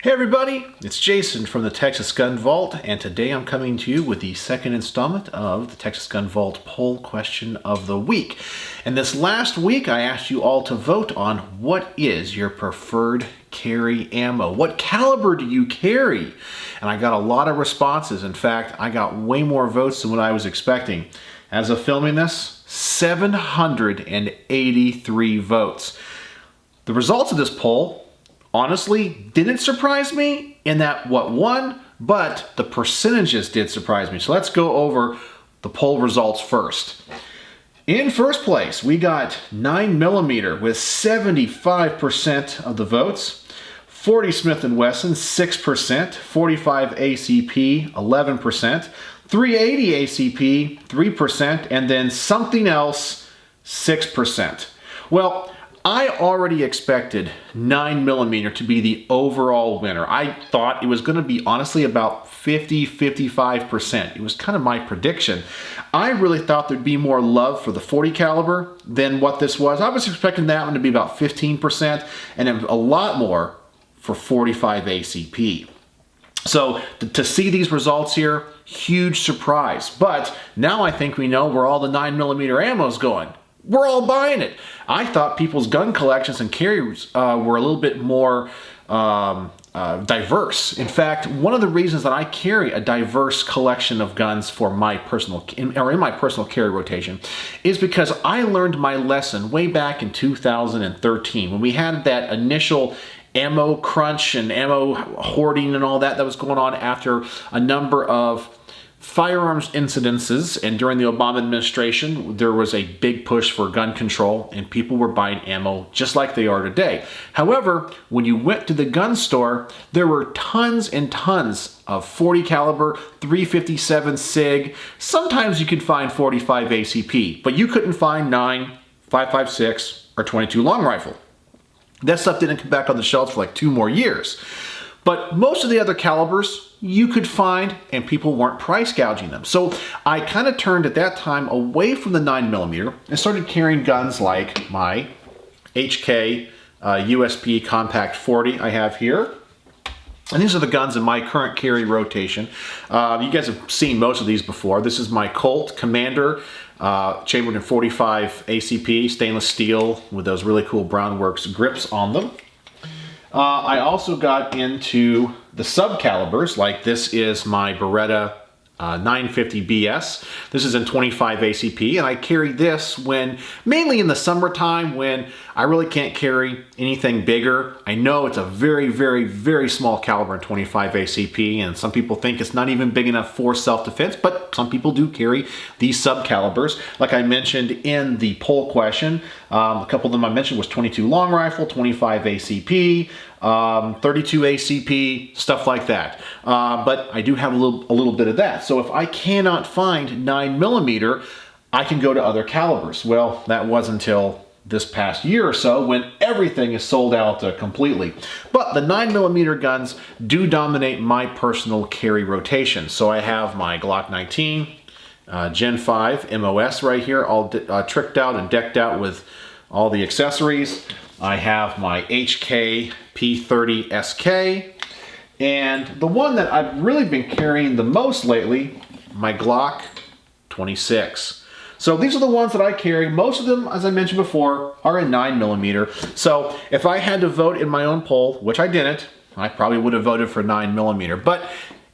Hey everybody, it's Jason from the Texas Gun Vault, and today I'm coming to you with the second installment of the Texas Gun Vault Poll Question of the Week. And this last week I asked you all to vote on what is your preferred carry ammo. What caliber do you carry? And I got a lot of responses. In fact, I got way more votes than what I was expecting. As of filming this, 783 votes. The results of this poll honestly didn't surprise me in that what won, but the percentages did surprise me. So let's go over the poll results first. In first place, we got 9mm with 75% of the votes, 40 Smith & Wesson 6%, 45 ACP 11%, 380 ACP 3%, and then something else 6%. Well, I already expected 9mm to be the overall winner. I thought it was going to be honestly about 50-55%. It was kind of my prediction. I really thought there'd be more love for the 40 caliber than what this was. I was expecting that one to be about 15% and a lot more for 45 ACP. So to see these results here, huge surprise. But now I think we know where all the 9mm ammo is going. We're all buying it. I thought people's gun collections and carries were a little bit more diverse. In fact, one of the reasons that I carry a diverse collection of guns for my personal, in my personal carry rotation, is because I learned my lesson way back in 2013 when we had that initial ammo crunch and ammo hoarding and all that was going on after a number of firearms incidences, and during the Obama administration there was a big push for gun control and people were buying ammo just like they are today. However, when you went to the gun store, there were tons and tons of 40 caliber, 357 SIG. Sometimes you could find 45 ACP, but you couldn't find 9, 5.56 or 22 long rifle. That stuff didn't come back on the shelves for like 2 more years. But most of the other calibers you could find, and people weren't price gouging them. So I kind of turned at that time away from the 9mm and started carrying guns like my HK USP Compact 40 I have here. And these are the guns in my current carry rotation. You guys have seen most of these before. This is my Colt Commander, chambered in 45 ACP, stainless steel with those really cool Brownworks grips on them. I also got into the sub-calibers, like this is my Beretta 950 BS. This is in 25 ACP, and I carry this when, mainly in the summertime when I really can't carry anything bigger. I know it's a very, very, very small caliber in 25 ACP, and some people think it's not even big enough for self-defense, but some people do carry these sub-calibers. Like I mentioned in the poll question, a couple of them I mentioned was 22 long rifle, 25 ACP, 32 ACP, stuff like that. But I do have a little bit of that. So if I cannot find 9mm, I can go to other calibers. Well, that was until this past year or so when everything is sold out completely. But the 9mm guns do dominate my personal carry rotation. So I have my Glock 19, Gen 5 MOS right here, all tricked out and decked out with all the accessories. I have my HK P30 SK, and the one that I've really been carrying the most lately, my Glock 26. So these are the ones that I carry. Most of them, as I mentioned before, are in 9mm. So if I had to vote in my own poll, which I didn't, I probably would have voted for 9mm. But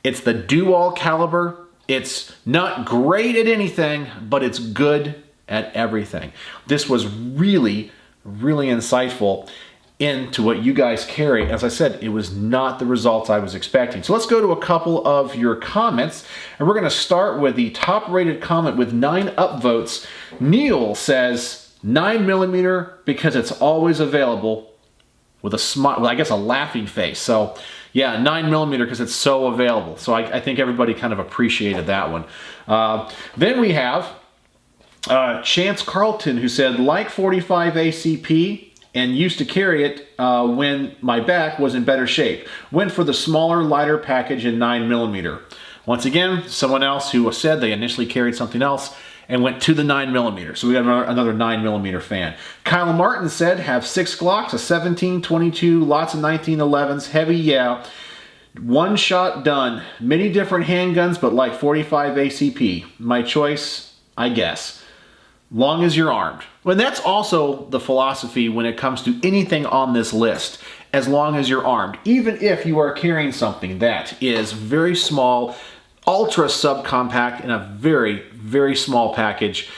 it's the dual caliber. It's not great at anything, but it's good at everything. This was really, really insightful into what you guys carry. As I said, it was not the results I was expecting. So let's go to a couple of your comments, and we're gonna start with the top rated comment with 9 upvotes. Neil says 9mm because it's always available, with a smile, well, I guess a laughing face. So yeah, 9mm because it's so available. So I think everybody kind of appreciated that one. Then we have Chance Carlton, who said, like 45 ACP, and used to carry it when my back was in better shape. Went for the smaller, lighter package in 9mm. Once again, someone else who said they initially carried something else, and went to the 9mm. So we got another 9mm fan. Kyle Martin said, have 6 Glocks, a 17, 22, lots of 1911s, heavy, yeah. One shot done. Many different handguns, but like 45 ACP. My choice, I guess. Long as you're armed. And that's also the philosophy when it comes to anything on this list. As long as you're armed. Even if you are carrying something that is very small, ultra subcompact in a very, very small package,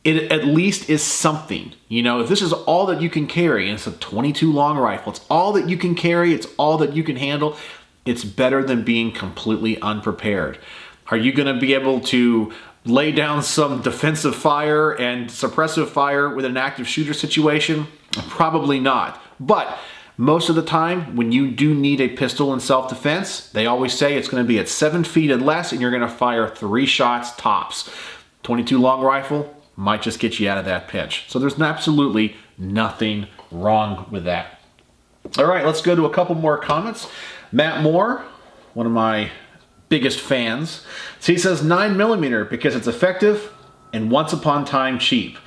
it at least is something. You know, if this is all that you can carry, and it's a 22 long rifle, it's all that you can carry, it's all that you can handle, it's better than being completely unprepared. Are you going to be able to lay down some defensive fire and suppressive fire with an active shooter situation? Probably not. But most of the time, when you do need a pistol in self-defense, they always say it's going to be at 7 feet and less, and you're going to fire 3 shots tops. 22 long rifle might just get you out of that pinch. So there's absolutely nothing wrong with that. All right, let's go to a couple more comments. Matt Moore, one of my biggest fans. So he says 9mm because it's effective and once upon time cheap.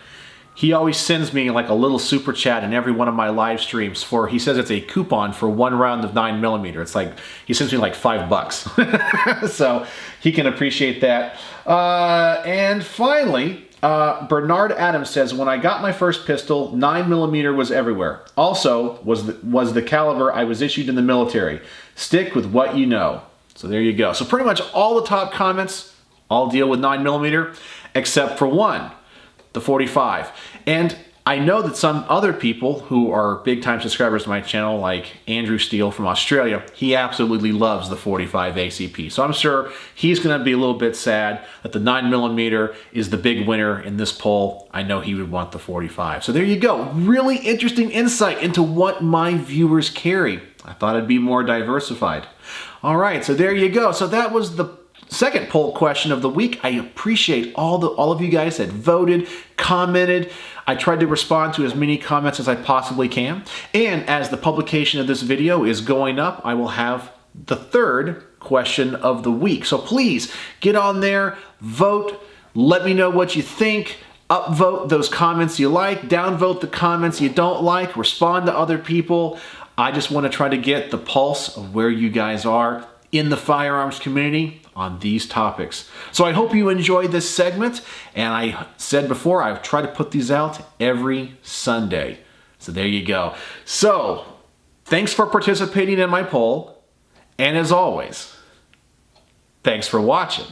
He always sends me like a little super chat in every one of my live streams for, he says it's a coupon for 1 round of 9mm. It's like, he sends me like $5. So he can appreciate that. And finally, Bernard Adams says, when I got my first pistol, 9mm was everywhere. Also was the caliber I was issued in the military. Stick with what you know. So there you go. So pretty much all the top comments all deal with 9mm, except for one, the 45. And I know that some other people who are big time subscribers to my channel, like Andrew Steele from Australia, he absolutely loves the 45 ACP. So I'm sure he's going to be a little bit sad that the 9mm is the big winner in this poll. I know he would want the 45. So there you go. Really interesting insight into what my viewers carry. I thought it'd be more diversified. All right, so there you go. So that was the second poll question of the week. I appreciate all of you guys that voted, commented. I tried to respond to as many comments as I possibly can. And as the publication of this video is going up, I will have the third question of the week. So please get on there, vote, let me know what you think. Upvote those comments you like, downvote the comments you don't like, respond to other people. I just want to try to get the pulse of where you guys are in the firearms community on these topics. So I hope you enjoyed this segment, and I said before, I try to put these out every Sunday. So there you go. So thanks for participating in my poll, and as always, thanks for watching.